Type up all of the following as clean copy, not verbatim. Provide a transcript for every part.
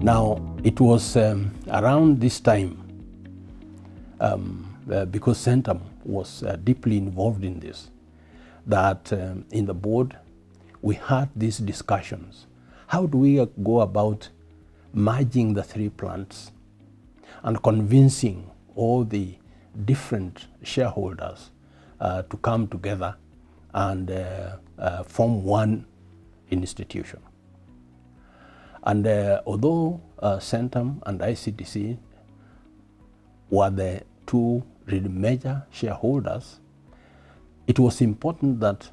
Now, it was around this time, because Centum was deeply involved in this, that in the board we had these discussions. How do we go about merging the three plants and convincing all the different shareholders to come together and form one institution? And although Centum and ICTC were the two really major shareholders, it was important that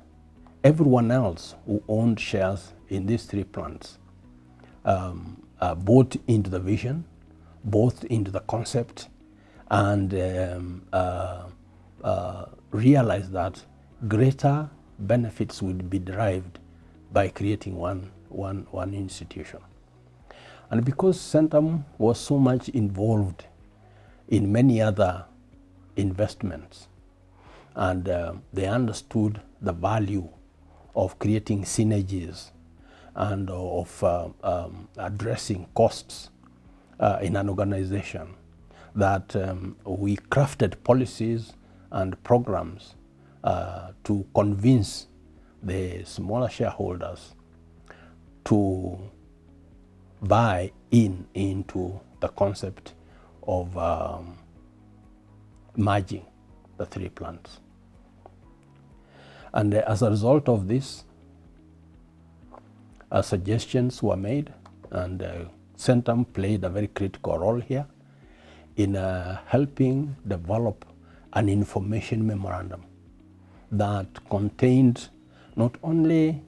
everyone else who owned shares in these three plants bought into the vision, bought into the concept, and realized that greater benefits would be derived by creating one institution. And because Centum was so much involved in many other investments, and they understood the value of creating synergies and of addressing costs in an organization, that we crafted policies and programs to convince the smaller shareholders to buy into the concept of merging the three plants. And as a result of this, suggestions were made, and Centum played a very critical role here in helping develop an information memorandum that contained not only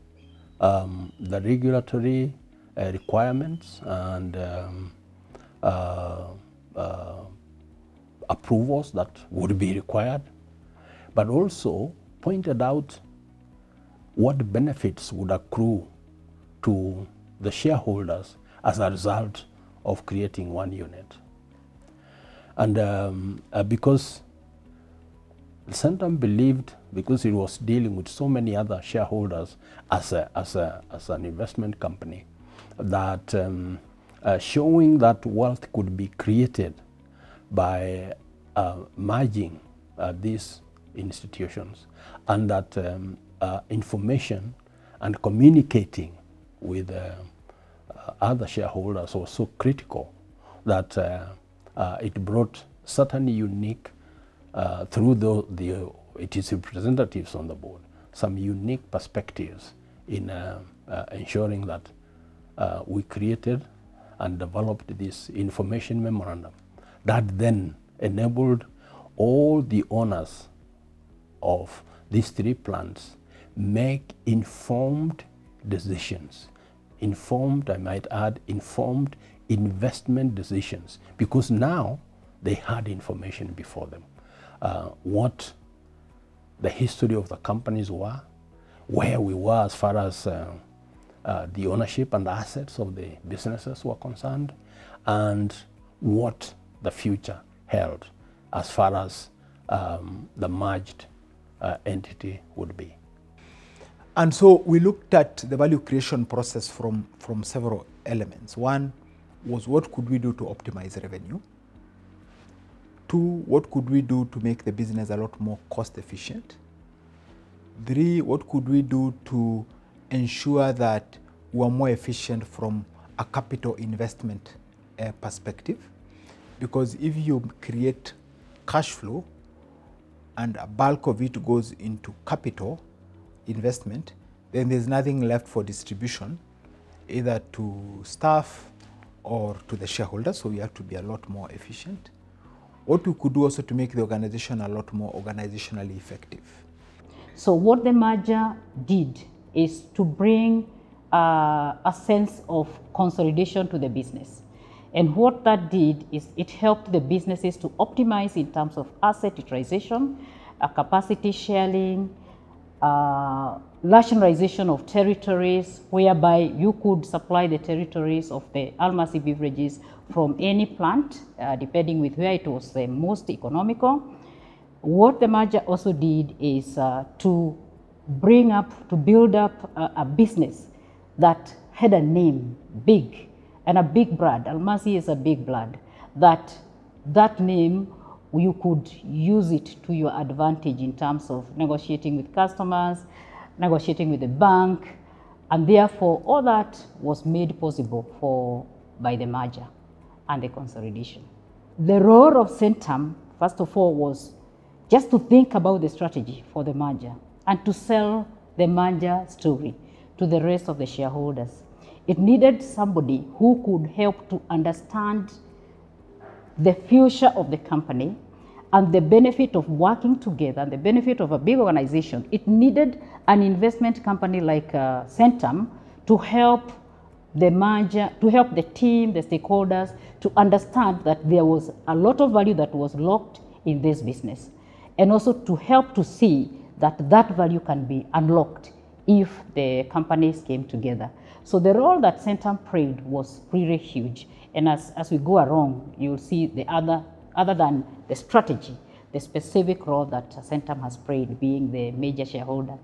the regulatory requirements and approvals that would be required, but also pointed out what benefits would accrue to the shareholders as a result of creating one unit. And because Centum believed, because it was dealing with so many other shareholders as an investment company, that showing that wealth could be created by merging these institutions, and that information and communicating with other shareholders was so critical, that it brought certainly unique, through its representatives on the board, some unique perspectives in ensuring that we created and developed this information memorandum that then enabled all the owners of these three plants make informed decisions, informed, I might add, informed investment decisions, because now they had information before them. What the history of the companies were, where we were as far as the ownership and the assets of the businesses were concerned, and what the future held as far as the merged entity would be. And so we looked at the value creation process from several elements. One was, what could we do to optimize revenue? Two, what could we do to make the business a lot more cost efficient? Three, what could we do to ensure that we are more efficient from a capital investment perspective? Because if you create cash flow and a bulk of it goes into capital investment, then there's nothing left for distribution, either to staff or to the shareholders, so we have to be a lot more efficient. What we could do also to make the organization a lot more organizationally effective. So what the merger did is to bring a sense of consolidation to the business. And what that did is it helped the businesses to optimize in terms of asset utilization, capacity sharing, rationalization of territories, whereby you could supply the territories of the Almasi beverages from any plant, depending with where it was the most economical. What the merger also did is to build up a business that had a name, big, and a big brand. Almasi is a big brand. That name, you could use it to your advantage in terms of negotiating with customers, negotiating with the bank, and therefore all that was made possible by the merger and the consolidation. The role of Centum, first of all, was just to think about the strategy for the merger and to sell the merger story to the rest of the shareholders. It needed somebody who could help to understand the future of the company and the benefit of working together, the benefit of a big organization. It needed an investment company like Centum to help the merger, to help the team, the stakeholders, to understand that there was a lot of value that was locked in this business, and also to help to see that that value can be unlocked if the companies came together. So the role that Centum played was really huge. And as we go along, you'll see the other than the strategy, the specific role that Centum has played, being the major shareholder.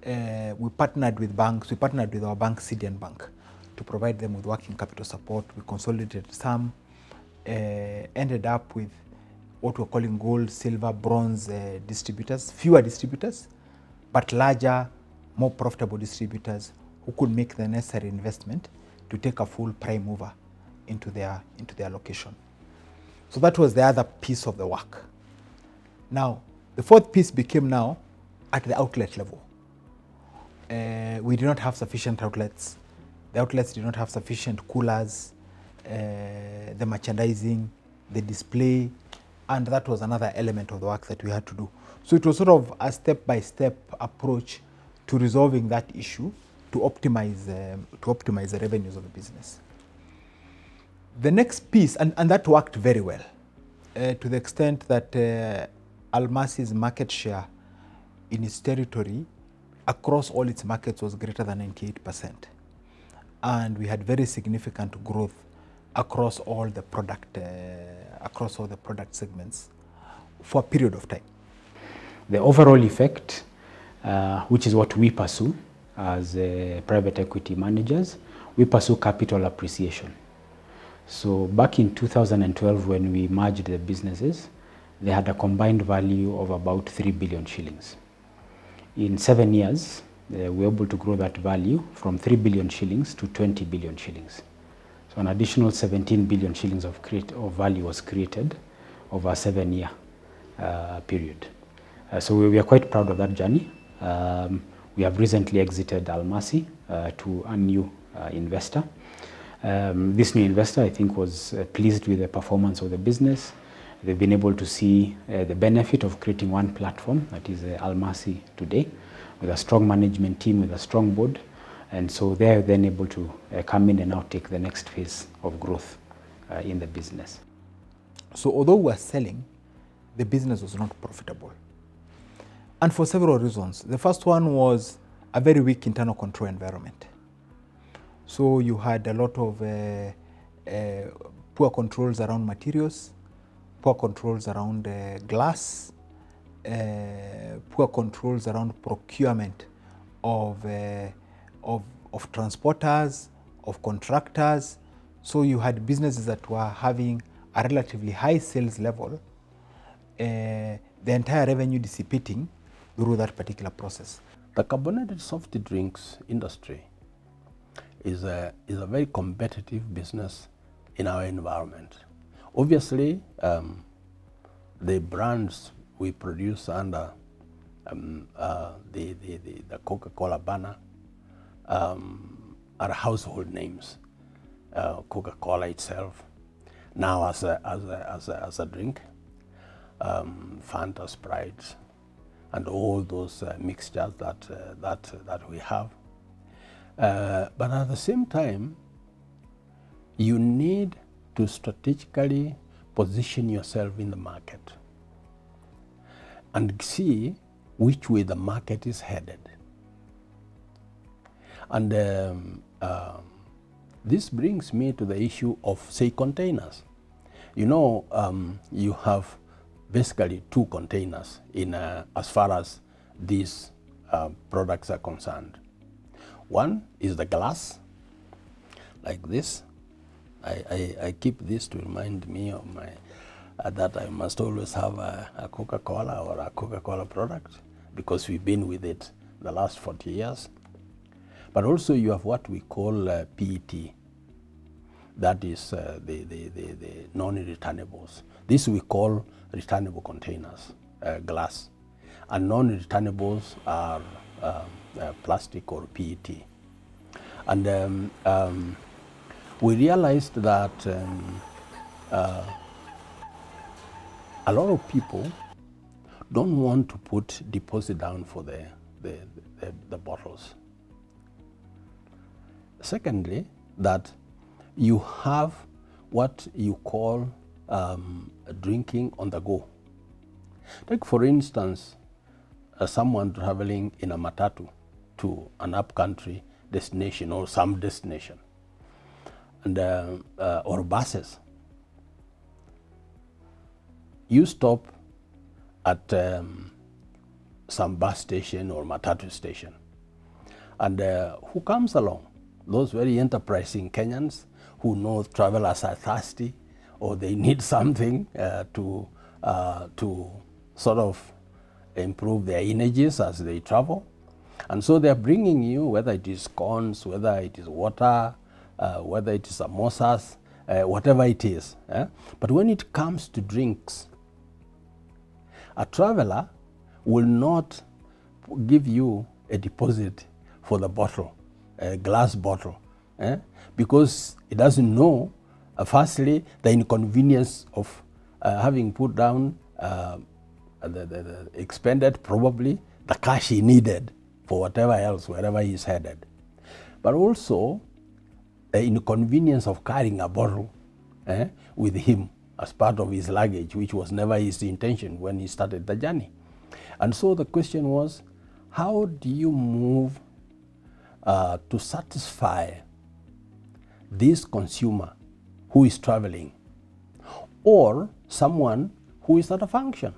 We partnered with banks. We partnered with our bank, CDN Bank, to provide them with working capital support. We consolidated some, ended up with what we're calling gold, silver, bronze distributors, fewer distributors, but larger, more profitable distributors who could make the necessary investment to take a full prime mover into their location. So that was the other piece of the work. Now, the fourth piece became now at the outlet level. We did not have sufficient outlets. The outlets did not have sufficient coolers, the merchandising, the display, and that was another element of the work that we had to do. So it was sort of a step-by-step approach to resolving that issue to optimize the revenues of the business. The next piece, and that worked very well, to the extent that Almasi's market share in its territory across all its markets was greater than 98%. And we had very significant growth across all the product segments for a period of time. The overall effect, which is what we pursue as private equity managers, we pursue capital appreciation. So back in 2012, when we merged the businesses, they had a combined value of about 3 billion shillings. In 7 years, we were able to grow that value from 3 billion shillings to 20 billion shillings. So an additional 17 billion shillings of value was created over a 7-year period. So we are quite proud of that journey. We have recently exited Almasi to a new investor. This new investor, I think, was pleased with the performance of the business. They've been able to see the benefit of creating one platform, that is Almasi today, with a strong management team, with a strong board. And so they're then able to come in and now take the next phase of growth in the business. So although we're selling, the business was not profitable. And for several reasons. The first one was a very weak internal control environment. So you had a lot of poor controls around materials, poor controls around glass, poor controls around procurement of transporters, of contractors. So you had businesses that were having a relatively high sales level, the entire revenue dissipating through that particular process. The carbonated soft drinks industry is a very competitive business in our environment. Obviously, the brands we produce under the Coca-Cola banner are household names. Coca-Cola itself, now as a drink, Fanta, Sprite, and all those mixtures that we have. But at the same time, you need to strategically position yourself in the market and see which way the market is headed. And this brings me to the issue of, say, containers. You know, you have basically two containers in as far as these products are concerned. One is the glass, like this, I keep this to remind me of my that I must always have a Coca-Cola or a Coca-Cola product, because we've been with it the last 40 years. But also you have what we call PET. That is the non-returnables. This we call returnable containers, glass. And non-returnables are plastic or PET. And we realized that a lot of people don't want to put deposit down for the bottles. Secondly, that you have what you call drinking on the go. Take for instance, someone traveling in a matatu to an upcountry destination or some destination, and or buses. You stop at some bus station or matatu station, and who comes along? Those very enterprising Kenyans who know travelers are thirsty or they need something to sort of improve their energies as they travel. And so they're bringing you, whether it is scones, whether it is water, whether it is samosas, whatever it is. But when it comes to drinks, a traveler will not give you a deposit for the bottle, a glass bottle, because it doesn't know, firstly, the inconvenience of having put down the expended, probably, the cash he needed for whatever else, wherever he's headed. But also, the inconvenience of carrying a bottle with him as part of his luggage, which was never his intention when he started the journey. And so the question was, how do you move to satisfy this consumer who is traveling, or someone who is at a function?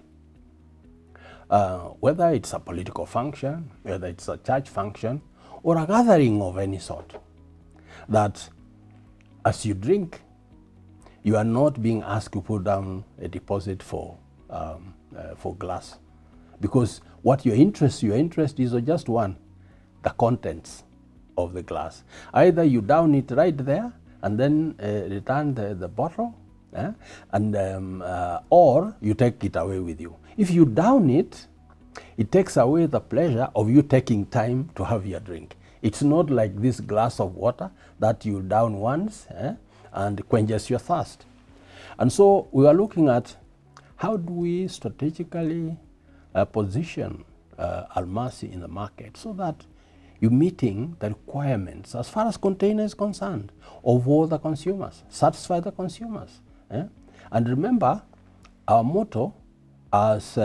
Whether it's a political function, whether it's a church function, or a gathering of any sort, that as you drink, you are not being asked to put down a deposit for glass, because what your interest is just one, the contents of the glass. Either you down it right there and then return the bottle, or you take it away with you. If you down it, it takes away the pleasure of you taking time to have your drink. It's not like this glass of water that you down once and quenches your thirst. And so we are looking at how do we strategically position Almasi in the market so that you're meeting the requirements as far as container is concerned of all the consumers, satisfy the consumers. And remember, our motto as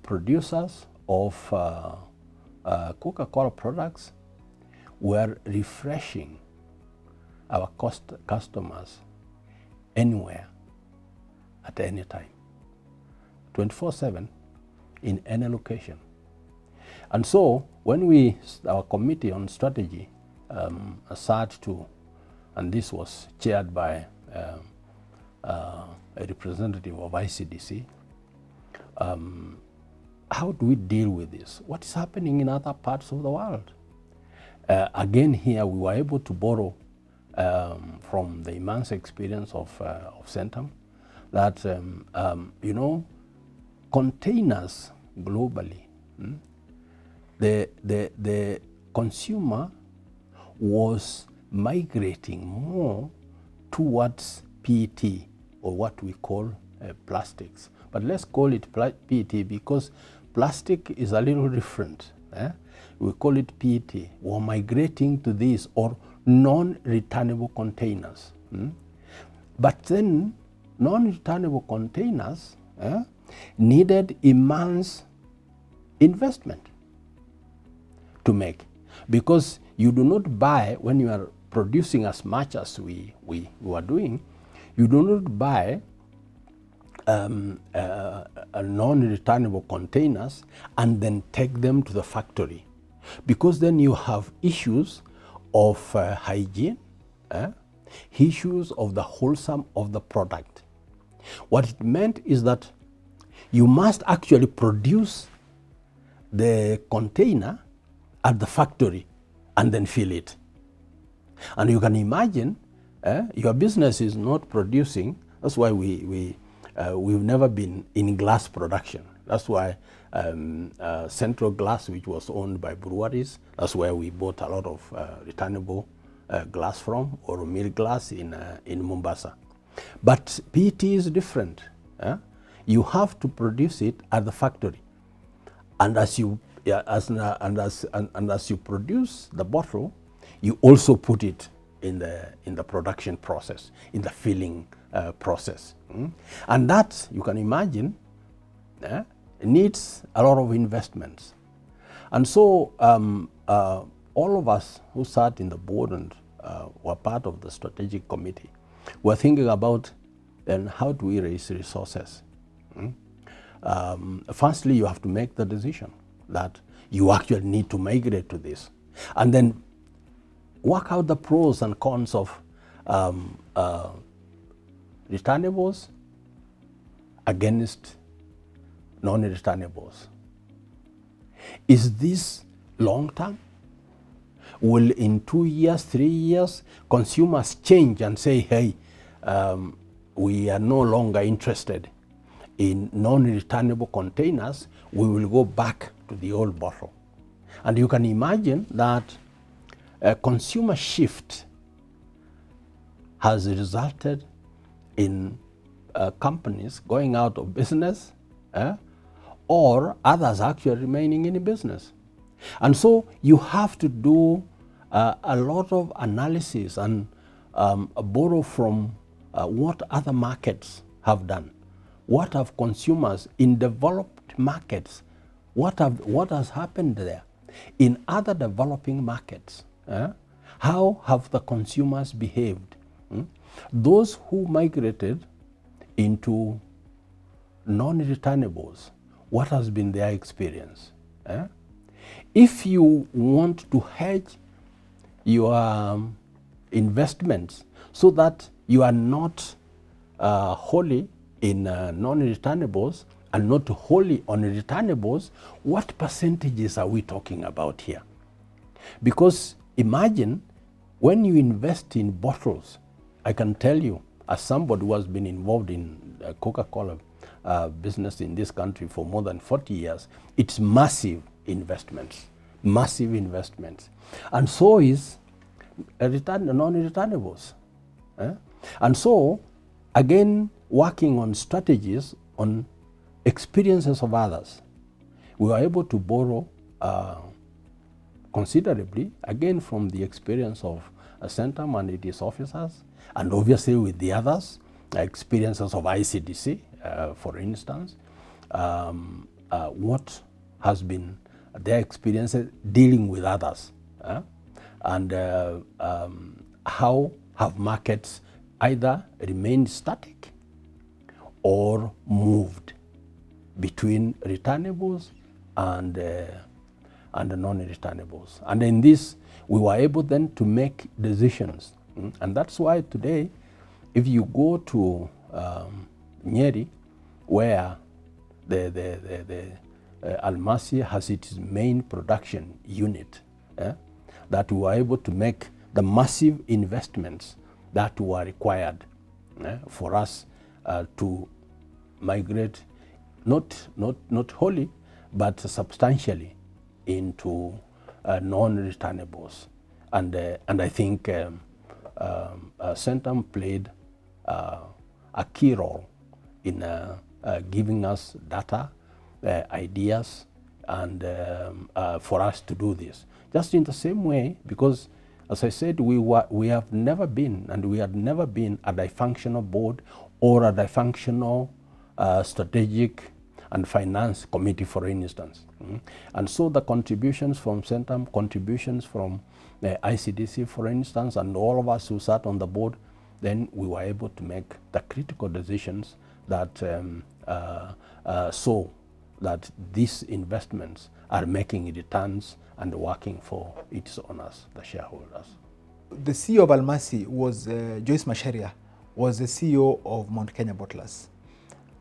producers of Coca-Cola products, we're refreshing our customers anywhere, at any time, 24/7, in any location. And so when our committee on strategy sat to, and this was chaired by a representative of ICDC, how do we deal with this? What is happening in other parts of the world? Again, here we were able to borrow from the immense experience of Centum, that containers globally, the consumer was migrating more towards PET, or what we call plastics. But let's call it PET because plastic is a little different. We call it PET. We're migrating to this, or non-returnable containers. But then non-returnable containers needed immense investment to make, because you do not buy, when you are producing as much as we are doing, you do not buy non-returnable containers and then take them to the factory, because then you have issues of hygiene, issues of the wholesome of the product. What it meant is that you must actually produce the container at the factory and then fill it. And you can imagine your business is not producing. That's why we've never been in glass production. That's why Central Glass, which was owned by breweries, that's where we bought a lot of returnable glass from, or mill glass in Mombasa. But PET is different. You have to produce it at the factory, and as you produce the bottle, you also put it in the production process, in the filling process, and that, you can imagine, needs a lot of investments. And so all of us who sat in the board and were part of the strategic committee were thinking about then how do we raise resources. Firstly, you have to make the decision that you actually need to migrate to this, and then work out the pros and cons of returnables against non-returnables. Is this long term? Will in 2 years, 3 years, consumers change and say, hey, we are no longer interested in non-returnable containers, we will go back to the old bottle? And you can imagine that a consumer shift has resulted in companies going out of business, or others actually remaining in business. And so you have to do a lot of analysis and borrow from what other markets have done. What have consumers in developed markets, what has happened there? In other developing markets, how have the consumers behaved? Those who migrated into non-returnables, what has been their experience? If you want to hedge your investments so that you are not wholly in non-returnables and not wholly on returnables, what percentages are we talking about here? Because imagine when you invest in bottles, I can tell you, as somebody who has been involved in Coca-Cola business in this country for more than 40 years, it's massive investments, and so is non-returnables. And so, again, working on strategies on experiences of others, we were able to borrow considerably, again, from the experience of Centum and its officers, and obviously with the others, experiences of ICDC, for instance, what has been their experiences dealing with others, and how have markets either remained static or moved between returnables and the non-returnables. And in this, we were able then to make decisions. And that's why today, if you go to Nyeri, where the Almasi has its main production unit, that we were able to make the massive investments that were required for us to migrate, not wholly, but substantially into non-returnables. And I think Centum played a key role in giving us data, ideas, and for us to do this. Just in the same way, because as I said, we have never been, and we had never been a dysfunctional board or a dysfunctional strategic and finance committee, for instance. And so the contributions from Centum, contributions from ICDC, for instance, and all of us who sat on the board, then we were able to make the critical decisions that so that these investments are making returns and working for its owners, the shareholders. the CEO of Almasi was Joyce Macharia, was the CEO of Mount Kenya Bottlers.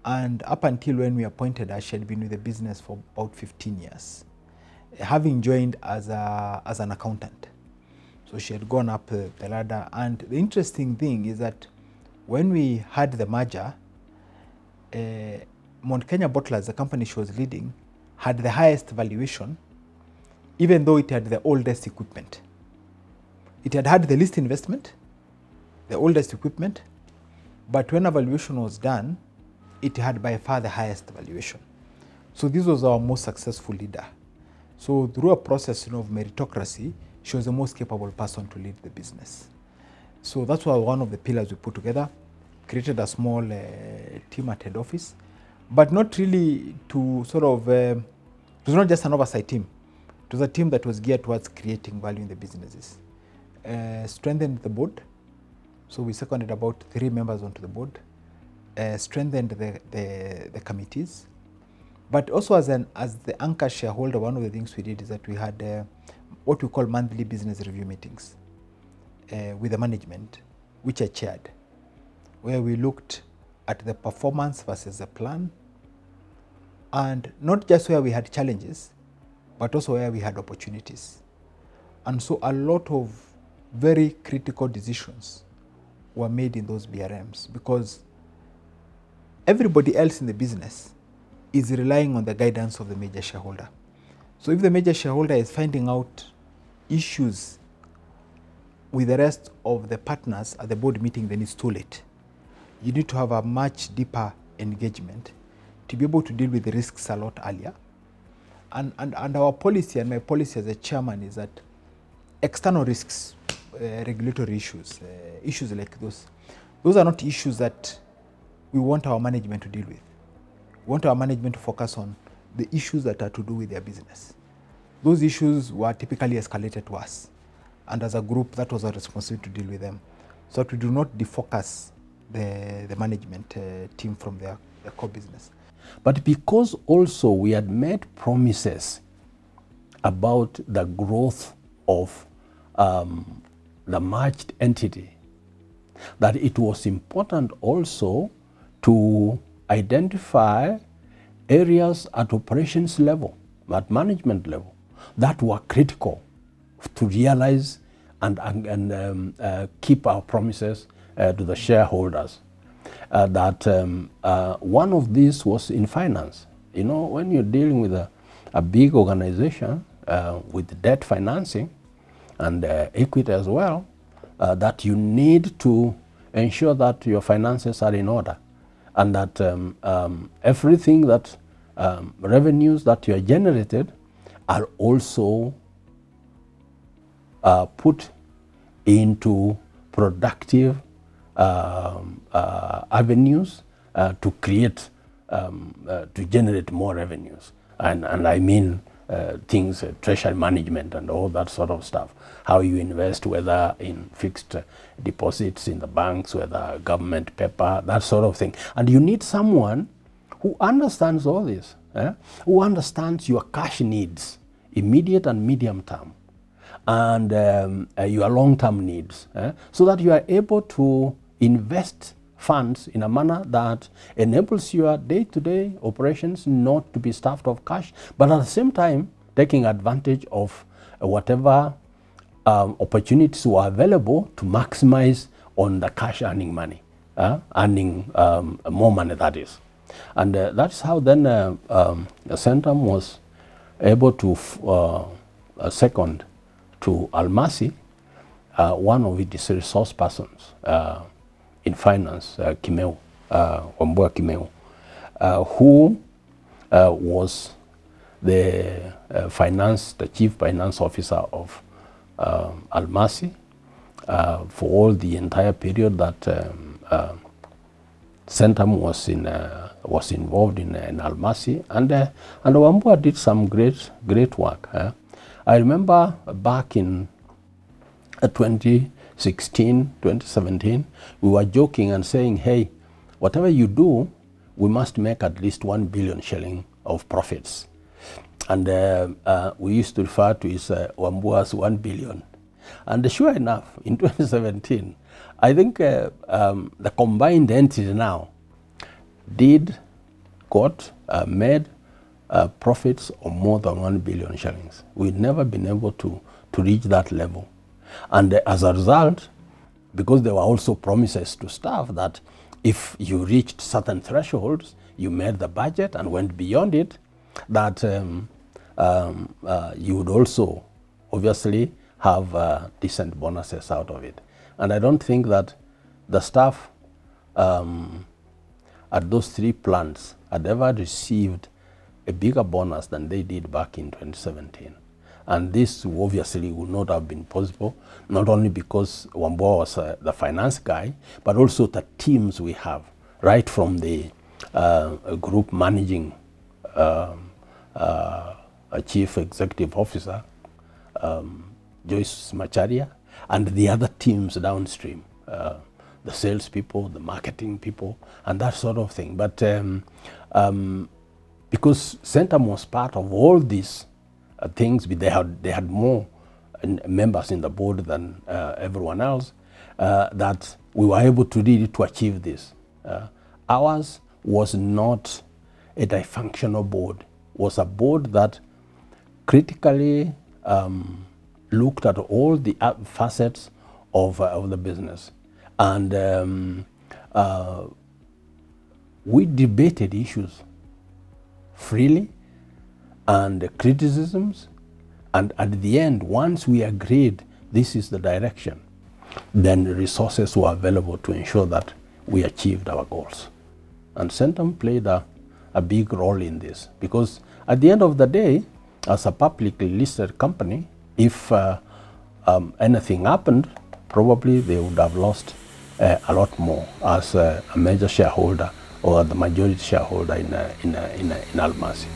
And up until when we appointed her, she had been with the business for about 15 years, having joined as an accountant. So she had gone up the ladder. And the interesting thing is that when we had the merger, Mount Kenya Bottlers, the company she was leading, had the highest valuation, even though it had the oldest equipment. It had the least investment, the oldest equipment, but when a valuation was done, it had by far the highest valuation. So this was our most successful leader. So through a process of meritocracy, she was the most capable person to lead the business. So that's why one of the pillars we put together, created a small team at head office, but not really to sort of, it was not just an oversight team. It was a team that was geared towards creating value in the businesses. Strengthened the board. So we seconded about 3 members onto the board. Strengthened the committees. But also as the anchor shareholder, one of the things we did is that we had what we call monthly business review meetings with the management, which I chaired, where we looked at the performance versus the plan, and not just where we had challenges, but also where we had opportunities. And so a lot of very critical decisions were made in those BRMs, because everybody else in the business is relying on the guidance of the major shareholder. So if the major shareholder is finding out issues with the rest of the partners at the board meeting, then it's too late. You need to have a much deeper engagement to be able to deal with the risks a lot earlier. And our policy, and my policy as a chairman, is that external risks, regulatory issues, issues like those are not issues that we want our management to deal with. We want our management to focus on the issues that are to do with their business. Those issues were typically escalated to us, and as a group, that was our responsibility to deal with them, so that we do not defocus the management team from their core business. But because also we had made promises about the growth of the merged entity, that it was important also to identify areas at operations level, at management level, that were critical to realize and keep our promises to the shareholders. One of these was in finance. You know, when you're dealing with a big organization with debt financing and equity as well, that you need to ensure that your finances are in order, and that everything that revenues that you are generated are also put into productive avenues to create, to generate more revenues. And I mean things, treasury management and all that sort of stuff. How you invest, whether in fixed deposits in the banks, whether government paper, that sort of thing. And you need someone who understands all this, who understands your cash needs, immediate and medium term, and your long-term needs, so that you are able to invest funds in a manner that enables your day-to-day operations not to be starved of cash, but at the same time taking advantage of whatever opportunities were available to maximize on the cash earning money, earning more money, that is. And that's how then Centum was able to second to Almasi one of its resource persons in finance, Kimeu, Wambua Kimeu, who was the chief finance officer of Almasi for all the entire period that Centum was involved in Almasi, and Wambua did some great work. I remember back in 2016, 2017, we were joking and saying, hey, whatever you do, we must make at least 1 billion shilling of profits. And we used to refer to it Wambua as 1 billion. And sure enough, in 2017, I think the combined entity now made profits of more than 1 billion shillings. We'd never been able to reach that level. And as a result, because there were also promises to staff that if you reached certain thresholds, you made the budget and went beyond it, that you would also obviously have decent bonuses out of it. And I don't think that the staff at those 3 plants had ever received a bigger bonus than they did back in 2017. And this obviously would not have been possible, not only because Wambua was the finance guy, but also the teams we have, right from the group managing a chief executive officer, Joyce Macharia, and the other teams downstream, the sales people, the marketing people, and that sort of thing. But because Centum was part of all these things, they had more members in the board than everyone else, that we were able to really to achieve this. Ours was not a dysfunctional board, was a board that critically looked at all the facets of the business. And we debated issues freely and criticisms, and at the end, once we agreed this is the direction, then resources were available to ensure that we achieved our goals. And Centum played a big role in this, because at the end of the day, as a publicly listed company, if anything happened, probably they would have lost a lot more as a major shareholder or the majority shareholder in Almasi.